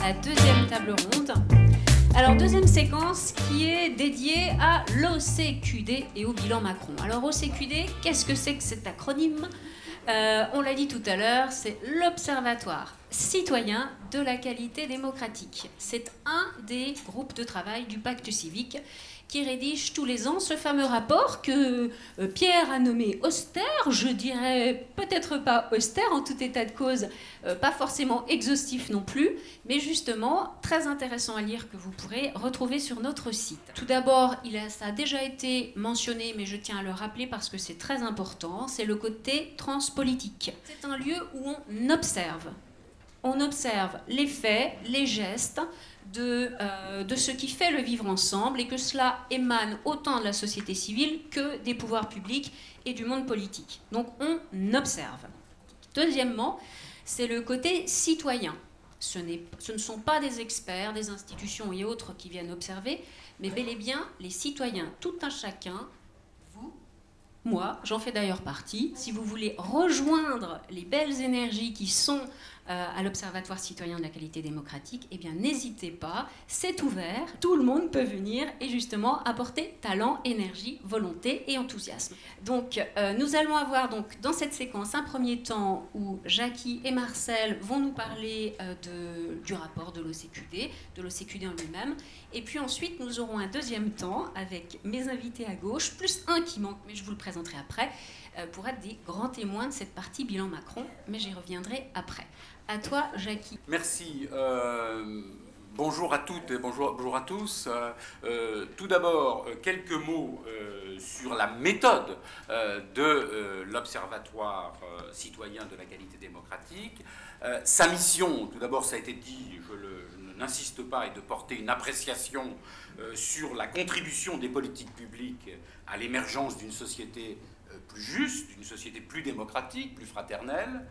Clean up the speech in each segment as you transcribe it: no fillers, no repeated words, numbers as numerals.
la deuxième table ronde. Alors, deuxième séquence qui est dédiée à l'OCQD et au bilan Macron. Alors, OCQD, qu'est-ce que c'est que cet acronyme ? On l'a dit tout à l'heure, c'est l'Observatoire citoyen de la qualité démocratique. C'est un des groupes de travail du pacte civique qui rédige tous les ans ce fameux rapport que Pierre a nommé austère, je dirais peut-être pas austère, en tout état de cause, pas forcément exhaustif non plus, mais justement très intéressant à lire, que vous pourrez retrouver sur notre site. Tout d'abord, ça a déjà été mentionné, mais je tiens à le rappeler parce que c'est très important, c'est le côté transpolitique. C'est un lieu où on observe. On observe les faits, les gestes de ce qui fait le vivre ensemble, et que cela émane autant de la société civile que des pouvoirs publics et du monde politique. Donc on observe. Deuxièmement, c'est le côté citoyen. Ce ne sont pas des experts, des institutions et autres qui viennent observer, mais bel et bien les citoyens, tout un chacun. Moi, j'en fais d'ailleurs partie. Si vous voulez rejoindre les belles énergies qui sont à l'Observatoire citoyen de la qualité démocratique, eh bien n'hésitez pas, c'est ouvert, tout le monde peut venir et justement apporter talent, énergie, volonté et enthousiasme. Donc nous allons avoir donc dans cette séquence un premier temps où Jackie et Marcel vont nous parler du rapport de l'OCQD en lui-même, et puis ensuite nous aurons un deuxième temps avec mes invités à gauche, plus un qui manque, mais je vous le présenterai après, pour être des grands témoins de cette partie bilan Macron, mais j'y reviendrai après. À toi, Jackie. Merci. Bonjour à toutes et bonjour à tous. Tout d'abord, quelques mots sur la méthode de l'Observatoire citoyen de la qualité démocratique. Sa mission, tout d'abord, ça a été dit, je n'insiste pas, est de porter une appréciation sur la contribution des politiques publiques à l'émergence d'une société plus juste, d'une société plus démocratique, plus fraternelle.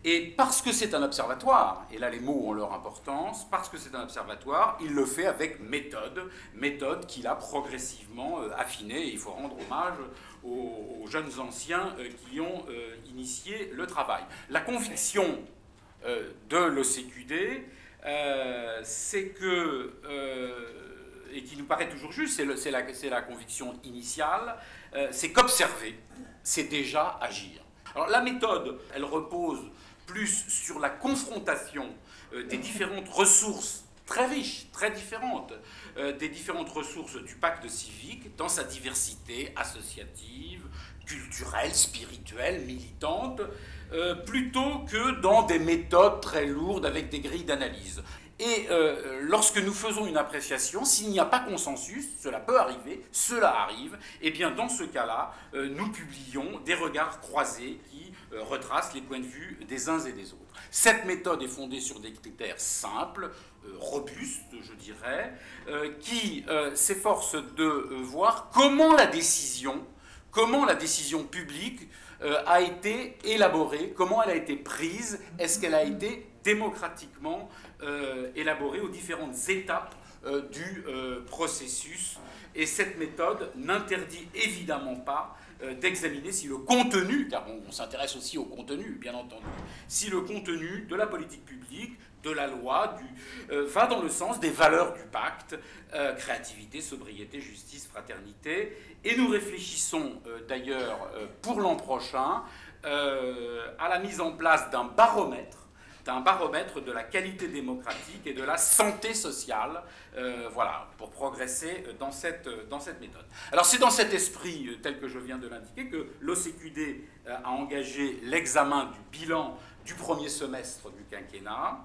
Et parce que c'est un observatoire, et là les mots ont leur importance, parce que c'est un observatoire, il le fait avec méthode qu'il a progressivement affinée. Et il faut rendre hommage aux jeunes anciens qui ont initié le travail. La conviction de l'OCQD, c'est que, et qui nous paraît toujours juste, c'est la conviction initiale, c'est qu'observer, c'est déjà agir. Alors la méthode, elle repose plus sur la confrontation des différentes ressources très riches, très différentes, des différentes ressources du pacte civique dans sa diversité associative, culturelle, spirituelle, militante, plutôt que dans des méthodes très lourdes avec des grilles d'analyse. Et lorsque nous faisons une appréciation, s'il n'y a pas consensus, cela peut arriver, cela arrive, et bien dans ce cas-là, nous publions des regards croisés qui retracent les points de vue des uns et des autres. Cette méthode est fondée sur des critères simples, robustes, je dirais, qui s'efforcent de voir comment la décision publique a été élaborée, comment elle a été prise, est-ce qu'elle a été démocratiquement élaborée aux différentes étapes du processus. Et cette méthode n'interdit évidemment pas d'examiner si le contenu, car on s'intéresse aussi au contenu, bien entendu, si le contenu de la politique publique, de la loi, va dans le sens des valeurs du pacte, créativité, sobriété, justice, fraternité. Et nous réfléchissons d'ailleurs pour l'an prochain à la mise en place d'un baromètre de la qualité démocratique et de la santé sociale, voilà, pour progresser dans cette méthode. Alors c'est dans cet esprit, tel que je viens de l'indiquer, que l'OCQD a engagé l'examen du bilan du premier semestre du quinquennat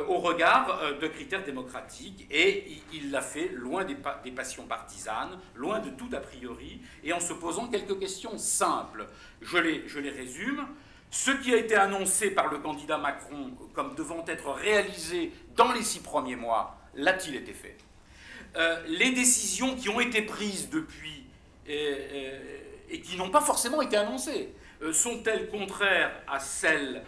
au regard de critères démocratiques, et il l'a fait loin des passions partisanes, loin de tout a priori, et en se posant quelques questions simples. Je les résume. Ce qui a été annoncé par le candidat Macron comme devant être réalisé dans les 6 premiers mois, l'a-t-il été fait? Les décisions qui ont été prises depuis et qui n'ont pas forcément été annoncées, sont-elles contraires à celles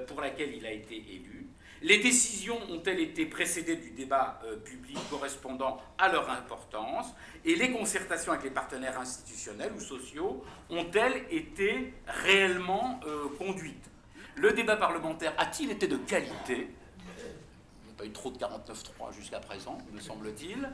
pour laquelle il a été élu? Les décisions ont-elles été précédées du débat public correspondant à leur importance? Et les concertations avec les partenaires institutionnels ou sociaux ont-elles été réellement conduites? Le débat parlementaire a-t-il été de qualité? pas eu trop de 49.3 jusqu'à présent, me semble-t-il,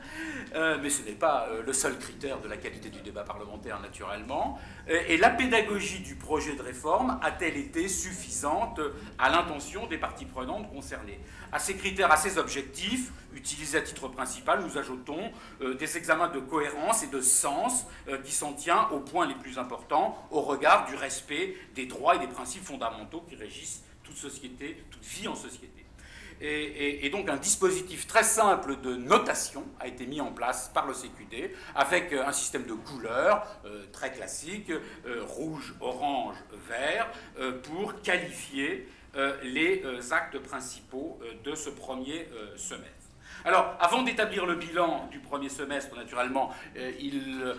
mais ce n'est pas le seul critère de la qualité du débat parlementaire, naturellement. Et la pédagogie du projet de réforme a-t-elle été suffisante à l'intention des parties prenantes concernées? À ces critères, à ces objectifs, utilisés à titre principal, nous ajoutons des examens de cohérence et de sens qui s'en tient aux points les plus importants au regard du respect des droits et des principes fondamentaux qui régissent toute société, toute vie en société. Et donc un dispositif très simple de notation a été mis en place par le CQD avec un système de couleurs très classique, rouge, orange, vert, pour qualifier les actes principaux de ce premier semestre. Alors, avant d'établir le bilan du premier semestre, naturellement, il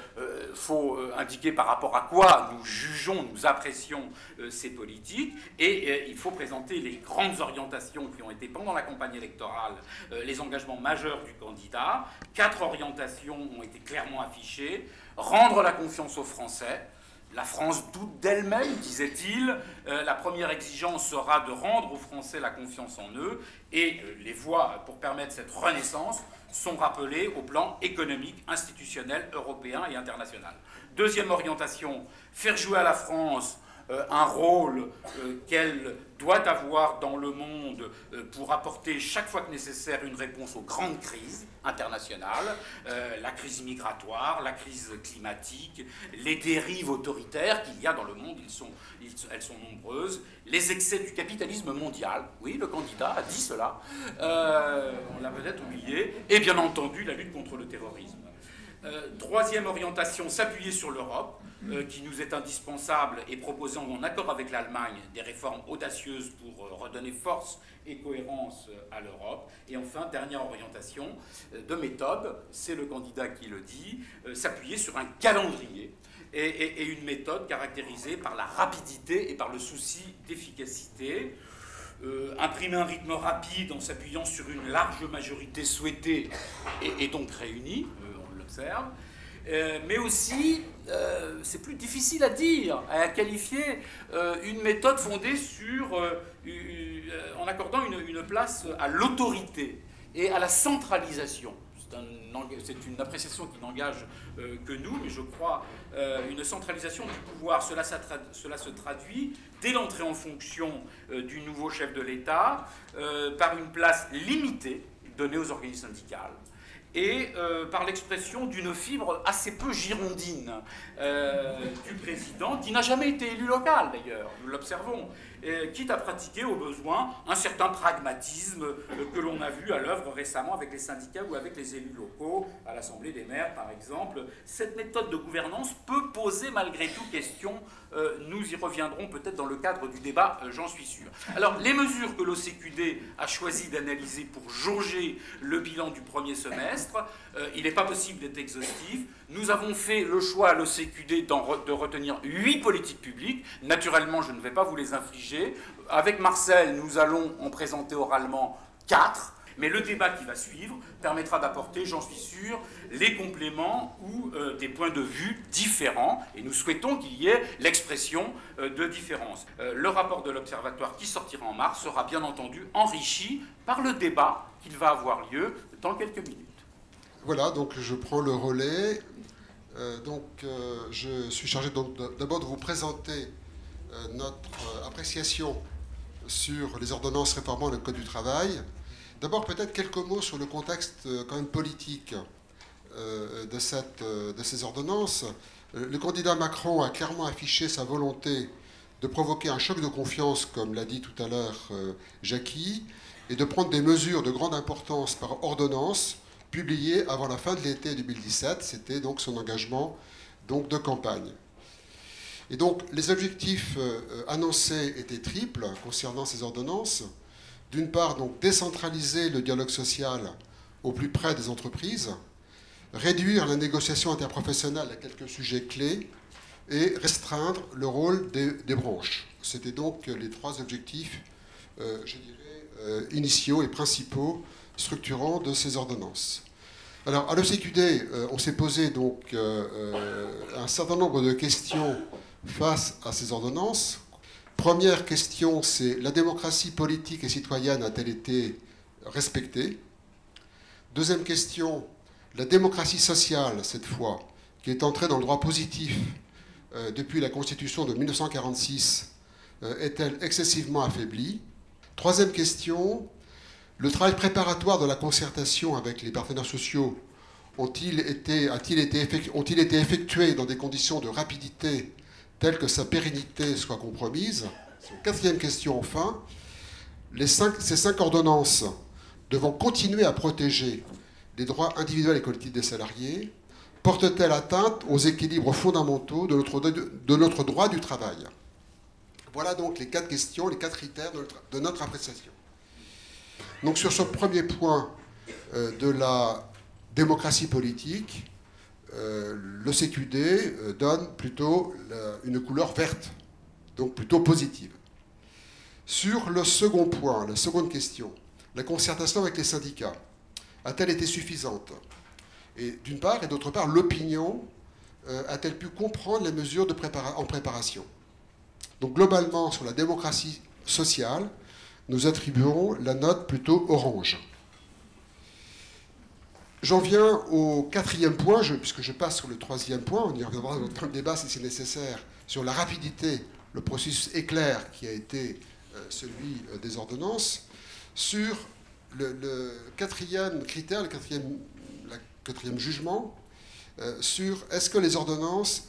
faut indiquer par rapport à quoi nous jugeons, nous apprécions ces politiques, et il faut présenter les grandes orientations qui ont été pendant la campagne électorale, les engagements majeurs du candidat. 4 orientations ont été clairement affichées. Rendre la confiance aux Français. La France doute d'elle-même, disait-il. La première exigence sera de rendre aux Français la confiance en eux. Et les voies pour permettre cette renaissance sont rappelées au plan économique, institutionnel, européen et international. Deuxième orientation, faire jouer à la France un rôle qu'elle doit avoir dans le monde pour apporter chaque fois que nécessaire une réponse aux grandes crises internationales, la crise migratoire, la crise climatique, les dérives autoritaires qu'il y a dans le monde, elles sont nombreuses, les excès du capitalisme mondial, oui, le candidat a dit cela, on l'a peut-être oublié, et bien entendu la lutte contre le terrorisme. Troisième orientation, s'appuyer sur l'Europe, qui nous est indispensable, et proposant en accord avec l'Allemagne des réformes audacieuses pour redonner force et cohérence à l'Europe. Et enfin, dernière orientation de méthode, c'est le candidat qui le dit, s'appuyer sur un calendrier et une méthode caractérisée par la rapidité et par le souci d'efficacité. Imprimer un rythme rapide en s'appuyant sur une large majorité souhaitée et donc réunie, on l'observe. Mais aussi, c'est plus difficile à dire, à qualifier une méthode fondée sur, en accordant une place à l'autorité et à la centralisation. C'est une appréciation qui n'engage que nous, mais je crois une centralisation du pouvoir. Cela se traduit dès l'entrée en fonction du nouveau chef de l'État par une place limitée donnée aux organismes syndicaux et par l'expression d'une fibre assez peu girondine du président, qui n'a jamais été élu local d'ailleurs, nous l'observons, quitte à pratiquer au besoin un certain pragmatisme que l'on a vu à l'œuvre récemment avec les syndicats ou avec les élus locaux, à l'Assemblée des maires par exemple. Cette méthode de gouvernance peut poser malgré tout question, nous y reviendrons peut-être dans le cadre du débat, j'en suis sûr. Alors les mesures que l'OCQD a choisi d'analyser pour jauger le bilan du premier semestre, il n'est pas possible d'être exhaustif. Nous avons fait le choix à l'OCQD de retenir 8 politiques publiques. Naturellement, je ne vais pas vous les infliger. Avec Marcel, nous allons en présenter oralement 4. Mais le débat qui va suivre permettra d'apporter, j'en suis sûr, les compléments ou des points de vue différents. Et nous souhaitons qu'il y ait l'expression de différences. Le rapport de l'Observatoire qui sortira en mars sera bien entendu enrichi par le débat qu'il va avoir lieu dans quelques minutes. Voilà, donc je prends le relais. Je suis chargé d'abord de vous présenter notre appréciation sur les ordonnances réformant le Code du travail. D'abord, peut-être quelques mots sur le contexte quand même politique de ces ordonnances. Le candidat Macron a clairement affiché sa volonté de provoquer un choc de confiance, comme l'a dit tout à l'heure Jackie, et de prendre des mesures de grande importance par ordonnance, publiées avant la fin de l'été 2017. C'était donc son engagement de campagne. Et donc, les objectifs annoncés étaient triples concernant ces ordonnances. D'une part, donc, décentraliser le dialogue social au plus près des entreprises, réduire la négociation interprofessionnelle à quelques sujets clés et restreindre le rôle des branches. C'était donc les 3 objectifs, je dirais, initiaux et principaux structurants de ces ordonnances. Alors, à l'OCQD, on s'est posé donc un certain nombre de questions face à ces ordonnances. Première question, c'est la démocratie politique et citoyenne a-t-elle été respectée. Deuxième question, la démocratie sociale, cette fois, qui est entrée dans le droit positif depuis la Constitution de 1946, est-elle excessivement affaiblie? Troisième question, le travail préparatoire de la concertation avec les partenaires sociaux ont-ils été effectués dans des conditions de rapidité telles que sa pérennité soit compromise? Quatrième question, enfin, ces 5 ordonnances devant continuer à protéger les droits individuels et collectifs des salariés, portent-elles atteinte aux équilibres fondamentaux de notre droit du travail? Voilà donc les 4 questions, les 4 critères de notre appréciation. Donc sur ce premier point de la démocratie politique, le CQD donne plutôt une couleur verte, donc plutôt positive. Sur le second point, la seconde question, la concertation avec les syndicats, a-t-elle été suffisante? Et d'une part, et d'autre part, l'opinion a-t-elle pu comprendre les mesures en préparation? Donc globalement, sur la démocratie sociale, nous attribuons la note plutôt orange. J'en viens au 4e point, puisque je passe sur le 3e point, on y reviendra dans le débat si c'est nécessaire, sur la rapidité, le processus éclair qui a été celui des ordonnances, sur le 4e critère, le 4e jugement, sur est-ce que les ordonnances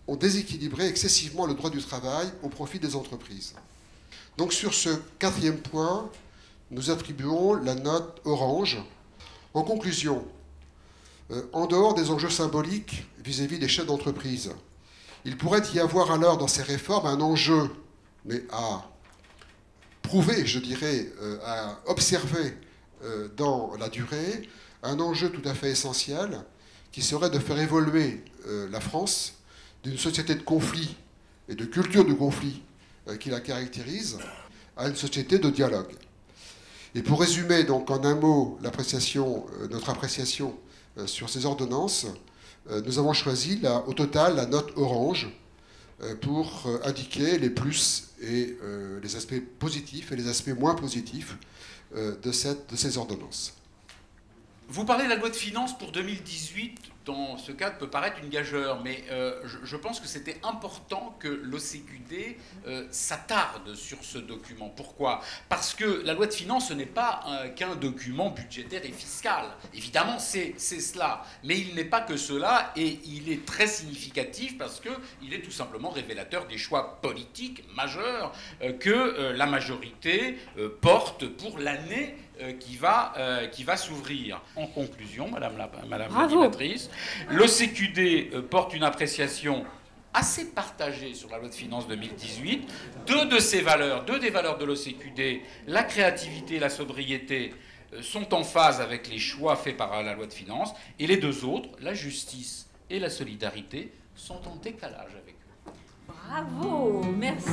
ont déséquilibré excessivement le droit du travail au profit des entreprises. Donc sur ce 4e point, nous attribuons la note orange. En conclusion, en dehors des enjeux symboliques vis-à-vis des chefs d'entreprise, il pourrait y avoir alors dans ces réformes un enjeu, mais à prouver, je dirais, à observer dans la durée, un enjeu tout à fait essentiel qui serait de faire évoluer la France d'une société de conflit et de culture du conflit qui la caractérise à une société de dialogue. Et pour résumer donc en un mot notre appréciation sur ces ordonnances, nous avons choisi au total la note orange pour indiquer les plus et les aspects positifs et les aspects moins positifs de ces ordonnances. Vous parlez de la loi de finances pour 2018, dans ce cadre peut paraître une gageure, mais je pense que c'était important que l'OCQD s'attarde sur ce document. Pourquoi? Parce que la loi de finances, ce n'est pas qu'un document budgétaire et fiscal. Évidemment, c'est cela. Mais il n'est pas que cela, et il est très significatif parce qu'il est tout simplement révélateur des choix politiques majeurs que la majorité porte pour l'année qui va s'ouvrir. En conclusion, Madame la Sénatrice, l'OCQD porte une appréciation assez partagée sur la loi de finances 2018. Deux des valeurs de l'OCQD, la créativité et la sobriété, sont en phase avec les choix faits par la loi de finances, et les 2 autres, la justice et la solidarité, sont en décalage avec eux. Bravo, merci.